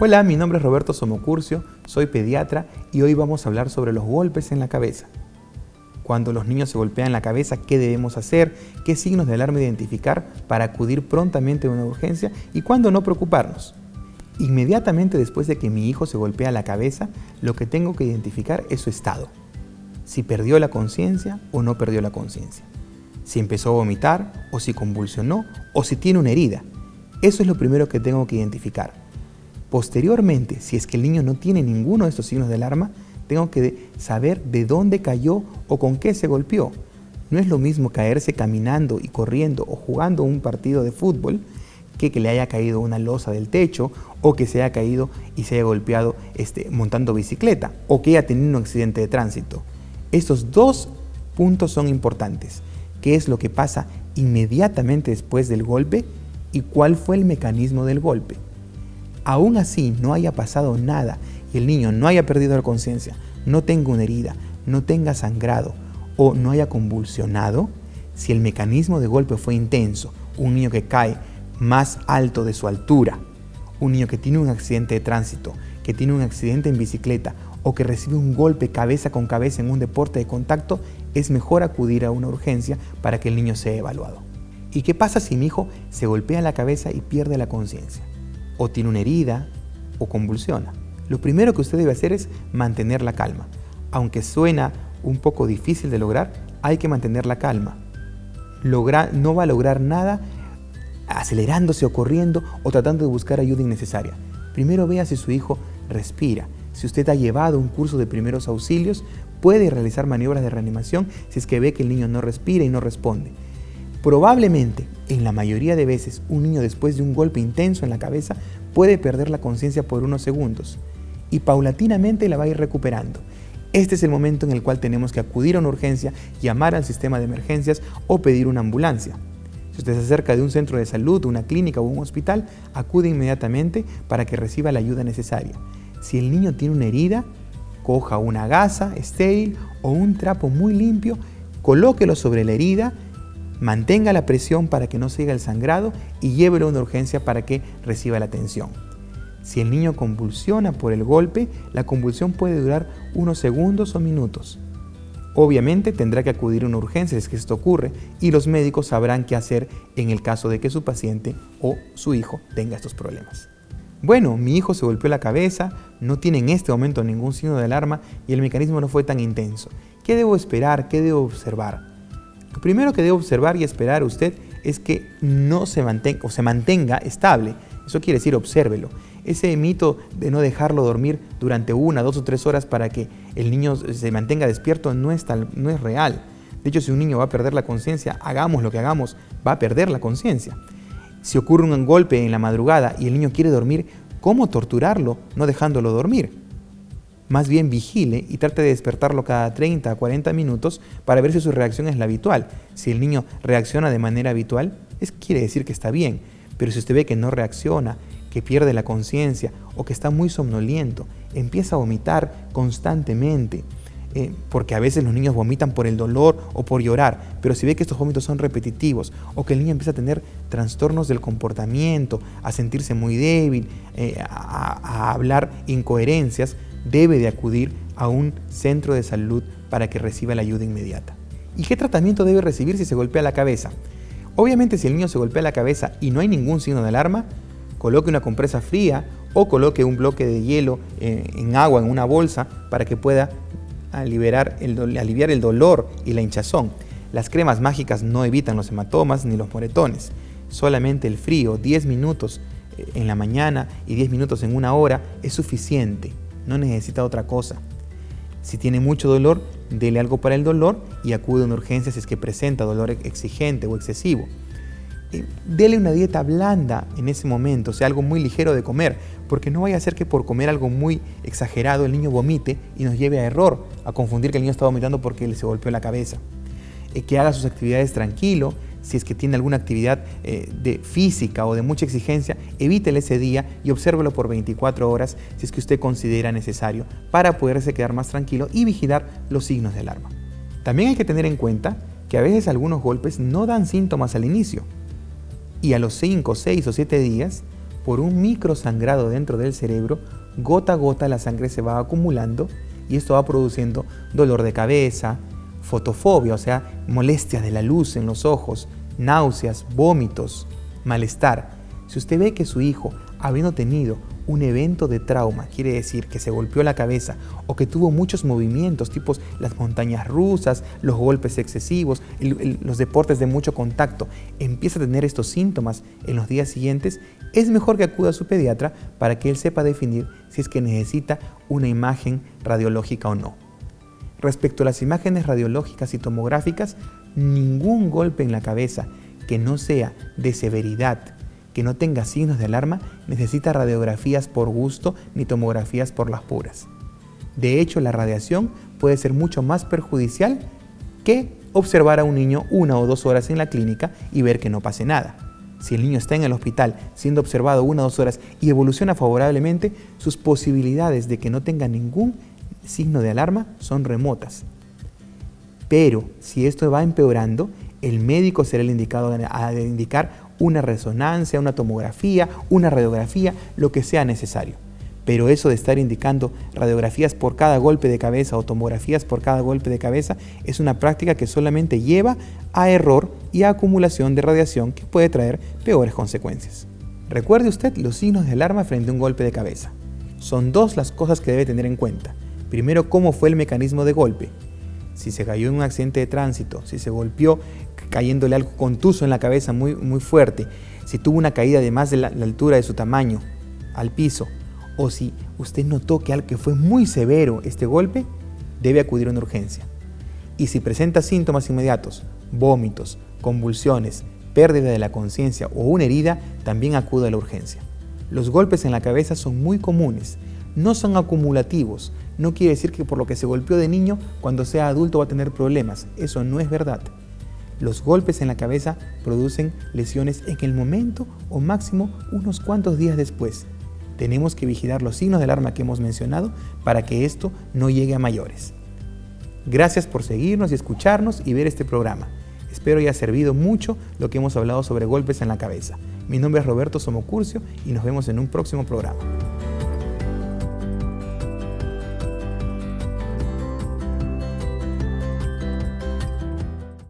Hola, mi nombre es Roberto Somocurcio, soy pediatra y hoy vamos a hablar sobre los golpes en la cabeza. Cuando los niños se golpean la cabeza, ¿qué debemos hacer? ¿Qué signos de alarma identificar para acudir prontamente a una urgencia? ¿Y cuándo no preocuparnos? Inmediatamente después de que mi hijo se golpea la cabeza, lo que tengo que identificar es su estado. Si perdió la conciencia o no perdió la conciencia. Si empezó a vomitar o si convulsionó o si tiene una herida. Eso es lo primero que tengo que identificar. Posteriormente, si es que el niño no tiene ninguno de estos signos de alarma, tengo que saber de dónde cayó o con qué se golpeó. No es lo mismo caerse caminando y corriendo o jugando un partido de fútbol que le haya caído una losa del techo o que se haya caído y se haya golpeado montando bicicleta o que haya tenido un accidente de tránsito. Estos dos puntos son importantes. ¿Qué es lo que pasa inmediatamente después del golpe y cuál fue el mecanismo del golpe? Aún así no haya pasado nada y el niño no haya perdido la conciencia, no tenga una herida, no tenga sangrado o no haya convulsionado, si el mecanismo de golpe fue intenso, un niño que cae más alto de su altura, un niño que tiene un accidente de tránsito, que tiene un accidente en bicicleta o que recibe un golpe cabeza con cabeza en un deporte de contacto, es mejor acudir a una urgencia para que el niño sea evaluado. ¿Y qué pasa si mi hijo se golpea la cabeza y pierde la conciencia? O tiene una herida, o convulsiona. Lo primero que usted debe hacer es mantener la calma. Aunque suena un poco difícil de lograr, hay que mantener la calma. No va a lograr nada acelerándose o corriendo o tratando de buscar ayuda innecesaria. Primero vea si su hijo respira. Si usted ha llevado un curso de primeros auxilios, puede realizar maniobras de reanimación si es que ve que el niño no respira y no responde. Probablemente, en la mayoría de veces, un niño después de un golpe intenso en la cabeza puede perder la conciencia por unos segundos y paulatinamente la va a ir recuperando. Este es el momento en el cual tenemos que acudir a una urgencia, llamar al sistema de emergencias o pedir una ambulancia. Si usted se acerca de un centro de salud, una clínica o un hospital, acude inmediatamente para que reciba la ayuda necesaria. Si el niño tiene una herida, coja una gasa estéril o un trapo muy limpio, colóquelo sobre la herida, mantenga la presión para que no siga el sangrado y llévelo a una urgencia para que reciba la atención. Si el niño convulsiona por el golpe, la convulsión puede durar unos segundos o minutos. Obviamente tendrá que acudir a una urgencia si es que esto ocurre y los médicos sabrán qué hacer en el caso de que su paciente o su hijo tenga estos problemas. Bueno, mi hijo se golpeó la cabeza, no tiene en este momento ningún signo de alarma y el mecanismo no fue tan intenso. ¿Qué debo esperar? ¿Qué debo observar? Lo primero que debe observar y esperar usted es que no se mantenga estable. Eso quiere decir obsérvelo. Ese mito de no dejarlo dormir durante 1, 2 o 3 horas para que el niño se mantenga despierto no es real. De hecho, si un niño va a perder la conciencia, hagamos lo que hagamos, va a perder la conciencia. Si ocurre un golpe en la madrugada y el niño quiere dormir, ¿cómo torturarlo no dejándolo dormir? Más bien vigile y trate de despertarlo cada 30 a 40 minutos para ver si su reacción es la habitual. Si el niño reacciona de manera habitual, quiere decir que está bien. Pero si usted ve que no reacciona, que pierde la conciencia o que está muy somnoliento, empieza a vomitar constantemente, porque a veces los niños vomitan por el dolor o por llorar, pero si ve que estos vómitos son repetitivos o que el niño empieza a tener trastornos del comportamiento, a sentirse muy débil, a hablar incoherencias, debe de acudir a un centro de salud para que reciba la ayuda inmediata. ¿Y qué tratamiento debe recibir si se golpea la cabeza? Obviamente, si el niño se golpea la cabeza y no hay ningún signo de alarma, coloque una compresa fría o coloque un bloque de hielo en agua en una bolsa para que pueda aliviar el dolor y la hinchazón. Las cremas mágicas no evitan los hematomas ni los moretones. Solamente el frío, 10 minutos en la mañana y 10 minutos en una hora es suficiente. No necesita otra cosa. Si tiene mucho dolor, dele algo para el dolor y acude a una urgencia si es que presenta dolor exigente o excesivo. Dele una dieta blanda en ese momento, o sea, algo muy ligero de comer, porque no vaya a ser que por comer algo muy exagerado el niño vomite y nos lleve a error, a confundir que el niño está vomitando porque le se golpeó la cabeza. Que haga sus actividades tranquilo. Si es que tiene alguna actividad de física o de mucha exigencia, evítele ese día y obsérvelo por 24 horas si es que usted considera necesario para poderse quedar más tranquilo y vigilar los signos de alarma. También hay que tener en cuenta que a veces algunos golpes no dan síntomas al inicio y a los 5, 6 o 7 días por un microsangrado dentro del cerebro, gota a gota la sangre se va acumulando y esto va produciendo dolor de cabeza, fotofobia, o sea, molestias de la luz en los ojos, náuseas, vómitos, malestar. Si usted ve que su hijo, habiendo tenido un evento de trauma, quiere decir que se golpeó la cabeza o que tuvo muchos movimientos, tipos las montañas rusas, los golpes excesivos, los deportes de mucho contacto, empieza a tener estos síntomas en los días siguientes, es mejor que acuda a su pediatra para que él sepa definir si es que necesita una imagen radiológica o no. Respecto a las imágenes radiológicas y tomográficas, ningún golpe en la cabeza que no sea de severidad, que no tenga signos de alarma, necesita radiografías por gusto ni tomografías por las puras. De hecho, la radiación puede ser mucho más perjudicial que observar a un niño 1 o 2 horas en la clínica y ver que no pase nada. Si el niño está en el hospital siendo observado 1 o 2 horas y evoluciona favorablemente, sus posibilidades de que no tenga ningún signo de alarma son remotas. Pero si esto va empeorando, el médico será el indicado a indicar una resonancia, una tomografía, una radiografía, lo que sea necesario. Pero eso de estar indicando radiografías por cada golpe de cabeza o tomografías por cada golpe de cabeza es una práctica que solamente lleva a error y a acumulación de radiación que puede traer peores consecuencias. Recuerde usted los signos de alarma frente a un golpe de cabeza. Son 2 las cosas que debe tener en cuenta. Primero, cómo fue el mecanismo de golpe. Si se cayó en un accidente de tránsito, si se golpeó cayéndole algo contuso en la cabeza muy fuerte, si tuvo una caída de más de la altura de su tamaño al piso, o si usted notó que algo que fue muy severo este golpe, debe acudir a una urgencia. Y si presenta síntomas inmediatos, vómitos, convulsiones, pérdida de la conciencia o una herida, también acude a la urgencia. Los golpes en la cabeza son muy comunes, no son acumulativos. No quiere decir que por lo que se golpeó de niño, cuando sea adulto va a tener problemas. Eso no es verdad. Los golpes en la cabeza producen lesiones en el momento o máximo unos cuantos días después. Tenemos que vigilar los signos de alarma que hemos mencionado para que esto no llegue a mayores. Gracias por seguirnos y escucharnos y ver este programa. Espero haya servido mucho lo que hemos hablado sobre golpes en la cabeza. Mi nombre es Roberto Somocurcio y nos vemos en un próximo programa.